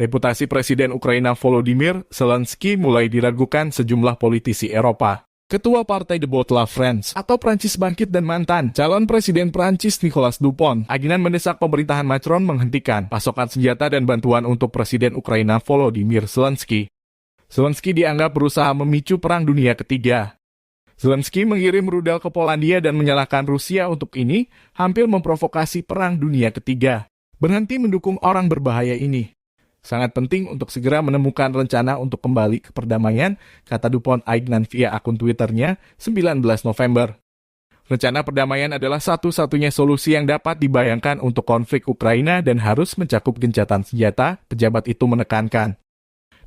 Reputasi Presiden Ukraina Volodymyr Zelensky mulai diragukan sejumlah politisi Eropa. Ketua Partai de Botte la France atau Prancis Bangkit dan mantan calon Presiden Prancis Nicolas Dupont akhirnya mendesak pemerintahan Macron menghentikan pasokan senjata dan bantuan untuk Presiden Ukraina Volodymyr Zelensky. Zelensky dianggap berusaha memicu Perang Dunia Ketiga. Zelensky mengirim rudal ke Polandia dan menyalahkan Rusia untuk ini, hampir memprovokasi Perang Dunia Ketiga. Berhenti mendukung orang berbahaya ini. Sangat penting untuk segera menemukan rencana untuk kembali ke perdamaian, kata Dupont Aignan via akun Twitternya 19 November. Rencana perdamaian adalah satu-satunya solusi yang dapat dibayangkan untuk konflik Ukraina dan harus mencakup gencatan senjata, pejabat itu menekankan.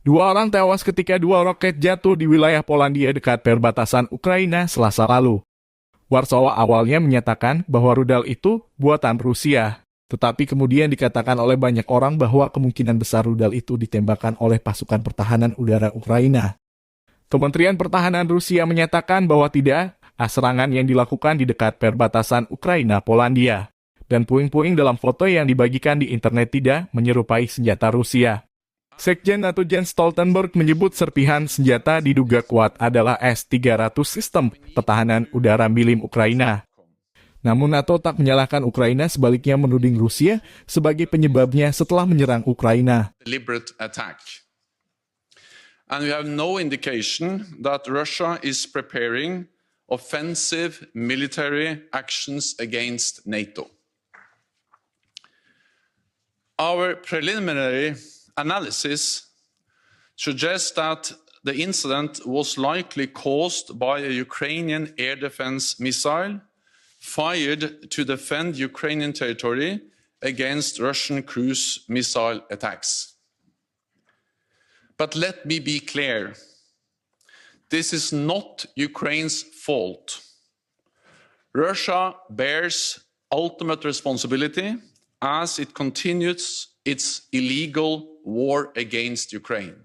2 orang tewas ketika 2 roket jatuh di wilayah Polandia dekat perbatasan Ukraina Selasa lalu. Warsawa awalnya menyatakan bahwa rudal itu buatan Rusia. Tetapi kemudian dikatakan oleh banyak orang bahwa kemungkinan besar rudal itu ditembakkan oleh pasukan pertahanan udara Ukraina. Kementerian Pertahanan Rusia menyatakan bahwa tidak, serangan yang dilakukan di dekat perbatasan Ukraina-Polandia. Dan puing-puing dalam foto yang dibagikan di internet tidak menyerupai senjata Rusia. Sekjen NATO Jens Stoltenberg menyebut serpihan senjata diduga kuat adalah S-300 sistem pertahanan udara milim Ukraina. Namun NATO tak menyalahkan Ukraina, sebaliknya menuding Rusia sebagai penyebabnya setelah menyerang Ukraina. Deliberate attack. And we have no indication that Russia is preparing offensive military actions against NATO. Our preliminary analysis suggests that the incident was likely caused by a Ukrainian air defense missile fired to defend Ukrainian territory against Russian cruise missile attacks. But let me be clear, this is not Ukraine's fault. Russia bears ultimate responsibility as it continues its illegal war against Ukraine.